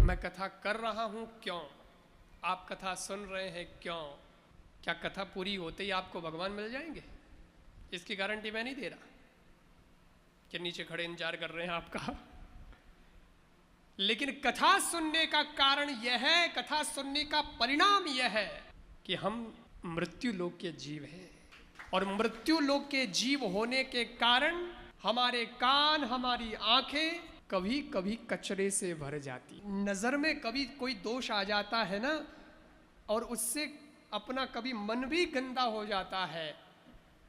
मैं कथा कर रहा हूं क्यों? आप कथा सुन रहे हैं क्यों? क्या कथा पूरी होते ही आपको भगवान मिल जाएंगे? इसकी गारंटी मैं नहीं दे रहा कि नीचे खड़े इंतजार कर रहे हैं आपका। लेकिन कथा सुनने का कारण यह है, कथा सुनने का परिणाम यह है कि हम मृत्यु लोक के जीव हैं, और मृत्यु लोक के जीव होने के कारण हमारे कान, हमारी आंखें कभी कभी कचरे से भर जाती। नजर में कभी कोई दोष आ जाता है ना, और उससे अपना कभी मन भी गंदा हो जाता है,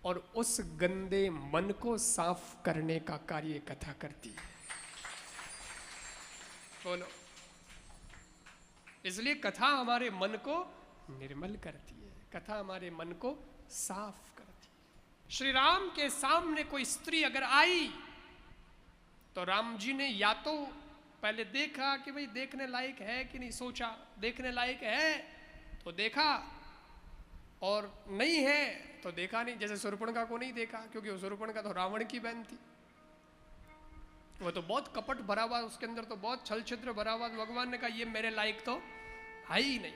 और उस गंदे मन को साफ करने का कार्य कथा करती है। बोलो। इसलिए कथा हमारे मन को निर्मल करती है, कथा हमारे मन को साफ करती है। श्री राम के सामने कोई स्त्री अगर आई तो राम जी ने या तो पहले देखा कि भाई देखने लायक है कि नहीं, सोचा देखने लायक है तो देखा, और नहीं है तो देखा नहीं। जैसे शूर्पणखा को नहीं देखा, क्योंकि वो शूर्पणखा तो रावण की बहन थी, वो तो बहुत कपट भरा हुआ, उसके अंदर तो बहुत छल छिद्र भरा हुआ। भगवान ने कहा ये मेरे लायक तो है ही नहीं।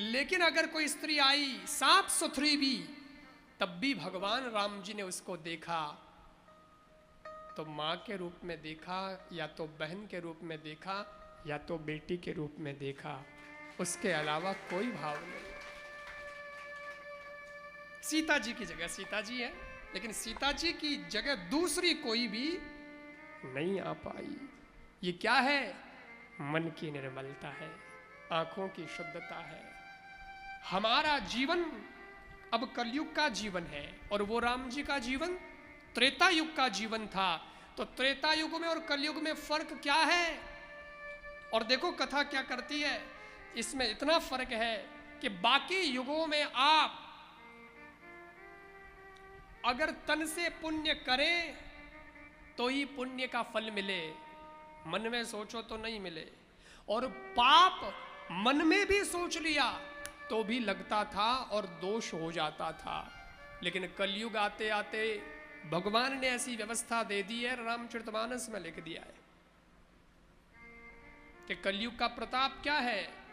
लेकिन अगर कोई स्त्री आई साफ सुथरी भी, तब भी भगवान राम जी ने उसको देखा तो माँ के रूप में देखा, या तो बहन के रूप में देखा, या तो बेटी के रूप में देखा, उसके अलावा कोई भाव नहीं। सीता जी की जगह सीता जी है, लेकिन सीता जी की जगह दूसरी कोई भी नहीं आ पाई। ये क्या है? मन की निर्मलता है, आंखों की शुद्धता है। हमारा जीवन अब कलयुग का जीवन है, और वो राम जी का जीवन त्रेता युग का जीवन था। तो त्रेता युग में और कलयुग में फर्क क्या है? और देखो कथा क्या करती है, इसमें इतना फर्क है कि बाकी युगों में आप अगर तन से पुण्य करें तो ही पुण्य का फल मिले, मन में सोचो तो नहीं मिले। और पाप मन में भी सोच लिया तो भी लगता था और दोष हो जाता था। लेकिन कलयुग आते आते भगवान ने ऐसी व्यवस्था दे दी है, रामचरितमानस में लिख दिया है कि कलयुग का प्रताप क्या है।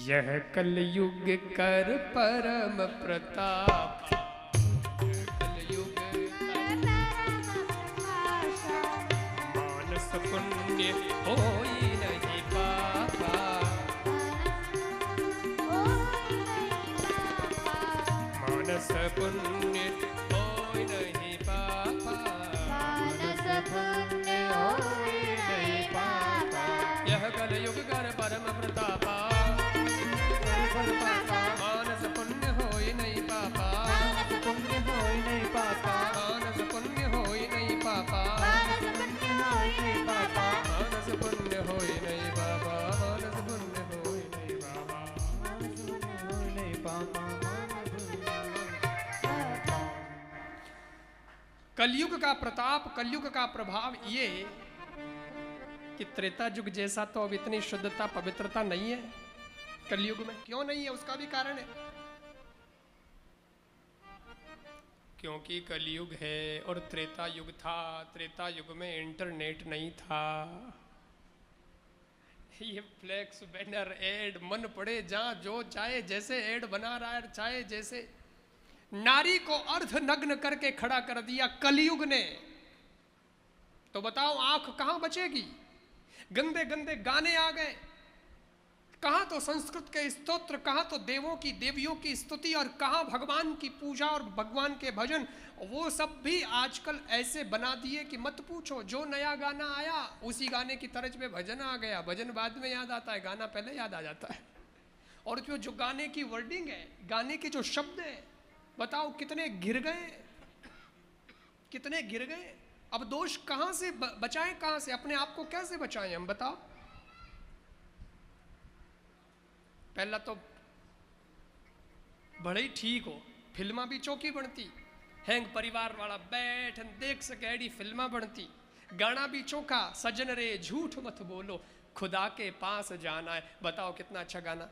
यह कलयुग कर परम प्रताप, कलयुग मानस पुण्य होई नहीं पापा, मानस पुण्य होई नहीं पापा, मानस पुण्य होई नहीं पापा। यह कलयुग कर परम प्रतापा, मानस पुण्य होई नहीं पापा, मानस पुण्य होई नहीं पापा, मानस पुण्य होई नहीं पापा, मानस पुण्य होई नहीं पापा, मानस पुण्य होई नहीं पापा, मानस पुण्य होई नहीं पापा, मानस पुण्य होई नहीं पापा। कलयुग का प्रताप, कलयुग का प्रभाव ये कि त्रेता युग जैसा तो अब इतनी शुद्धता पवित्रता नहीं है कलयुग में। क्यों नहीं है? उसका भी कारण है, क्योंकि कलयुग है और त्रेता युग था। त्रेता युग में इंटरनेट नहीं था। ये फ्लैक्स, बैनर, एड मन पड़े जहां जो चाहे जैसे एड बना रहा है, चाहे जैसे। नारी को अर्ध नग्न करके खड़ा कर दिया कलयुग ने, तो बताओ आंख कहां बचेगी? गंदे गंदे गाने आ गए, कहां तो संस्कृत के स्तोत्र, कहां तो देवों की देवियों की स्तुति, और कहां भगवान की पूजा और भगवान के भजन। वो सब भी आजकल ऐसे बना दिए कि मत पूछो। जो नया गाना आया उसी गाने की तरज में भजन आ गया। भजन बाद में याद आता है, गाना पहले याद आ जाता है। और जो गाने की वर्डिंग है, गाने के जो शब्द है, बताओ कितने गिर गए, कितने गिर गए। अब दोष कहां से बचाएं? कहां से? अपने आप को कैसे बचाएं हम? बताओ। पहला तो बड़े ही ठीक हो, फिल्मा भी चौकी बनती, हैंग परिवार वाला बैठ देख सके एडी फिल्मा बनती। गाना भी चौका, सजन रे झूठ मत बोलो, खुदा के पास जाना है। बताओ कितना अच्छा गाना।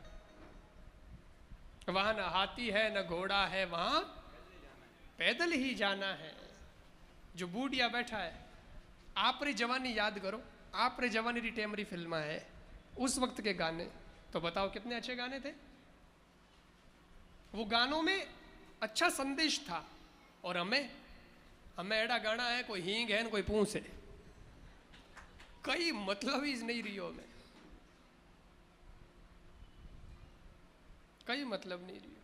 वहां न हाथी है न घोड़ा है, वहां पैदल ही जाना है। जो बूढ़िया बैठा है, आप री जवानी याद करो, आप री जवानी री टेमरी फिल्म है, उस वक्त के गाने तो बताओ कितने अच्छे गाने थे। वो गानों में अच्छा संदेश था। और हमें एड़ा गाना है, कोई हींग है न कोई पूंछ है, कई मतलब ही नहीं रही हो, में कई मतलब नहीं रही,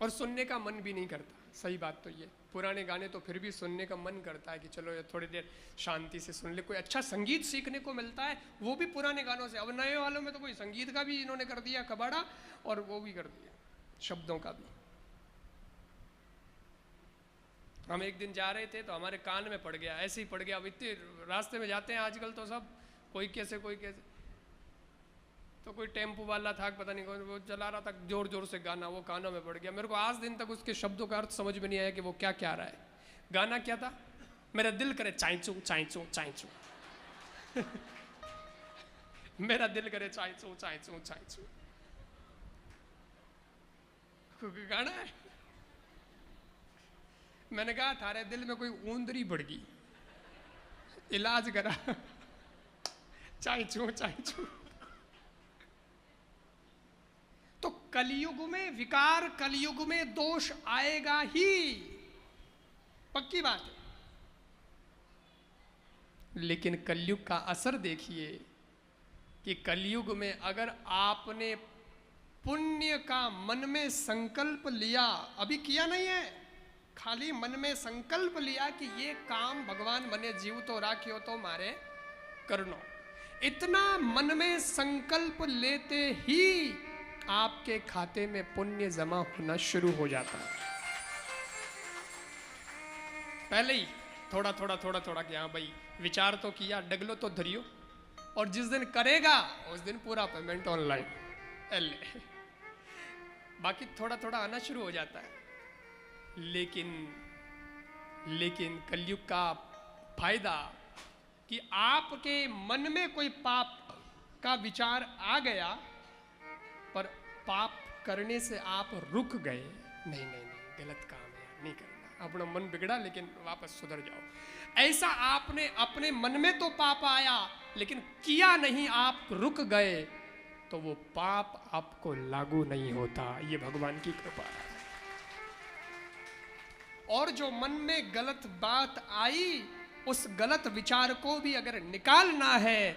और सुनने का मन भी नहीं करता। सही बात तो ये, पुराने गाने तो फिर भी सुनने का मन करता है कि चलो ये थोड़ी देर शांति से सुन ले, कोई अच्छा संगीत सीखने को मिलता है, वो भी पुराने गानों से। अब नए वालों में तो कोई संगीत का भी इन्होंने कर दिया कबाड़ा, और वो भी कर दिया शब्दों का भी। हम एक दिन जा रहे थे तो हमारे कान में पड़ गया, ऐसे ही पड़ गया। अब इतने रास्ते में जाते हैं आजकल तो सब, कोई कैसे कोई कैसे, तो कोई टेम्पो वाला था पता नहीं कौन, वो चला रहा था जोर जोर से गाना, वो कानों में पड़ गया। मेरे को आज दिन तक उसके शब्दों का अर्थ समझ में नहीं आया कि वो क्या क्या रहा है। गाना क्या था, मेरा दिल करे चाइचू चाइचू चाइचू मेरा दिल करे चाइचू चाइचू चाइचू, गाना है। मैंने कहा थारे दिल में कोई ऊंदरी बढ़ गई, इलाज करा चाइचू चाइचू। तो कलयुग में विकार, कलयुग में दोष आएगा ही, पक्की बात है। लेकिन कलयुग का असर देखिए कि कलयुग में अगर आपने पुण्य का मन में संकल्प लिया, अभी किया नहीं है, खाली मन में संकल्प लिया कि ये काम भगवान मने जीव तो राखियो तो मारे करनो, इतना मन में संकल्प लेते ही आपके खाते में पुण्य जमा होना शुरू हो जाता है। पहले ही थोड़ा थोड़ा थोड़ा थोड़ा कि हाँ भाई विचार तो किया, डगलो तो धरियो, और जिस दिन करेगा उस दिन पूरा पेमेंट ऑनलाइन, बाकी थोड़ा थोड़ा आना शुरू हो जाता है। लेकिन कलयुग का फायदा कि आपके मन में कोई पाप का विचार आ गया, पर पाप करने से आप रुक गए, नहीं नहीं नहीं गलत काम है, नहीं करना, अपना मन बिगड़ा लेकिन वापस सुधर जाओ। ऐसा आपने अपने मन में तो पाप आया लेकिन किया नहीं, आप रुक गए, तो वो पाप आपको लागू नहीं होता। ये भगवान की कृपा है। और जो मन में गलत बात आई, उस गलत विचार को भी अगर निकालना है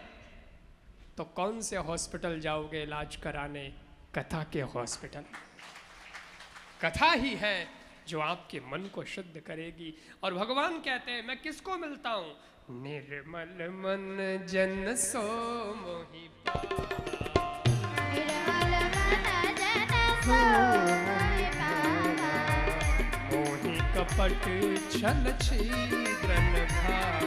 तो कौन से हॉस्पिटल जाओगे इलाज कराने? कथा के हॉस्पिटल। कथा ही है जो आपके मन को शुद्ध करेगी। और भगवान कहते हैं मैं किसको मिलता हूं? निर्मल मन जन सो मोहि मोहि कपट छल छिद्रन भावा,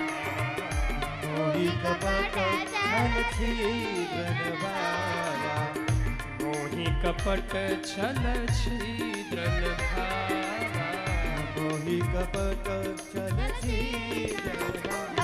मोहि कपट छल छिद्रन भावा, मोहि कपट छल छिद्रन भावा, मोहि कपट छल छिद्रन भावा।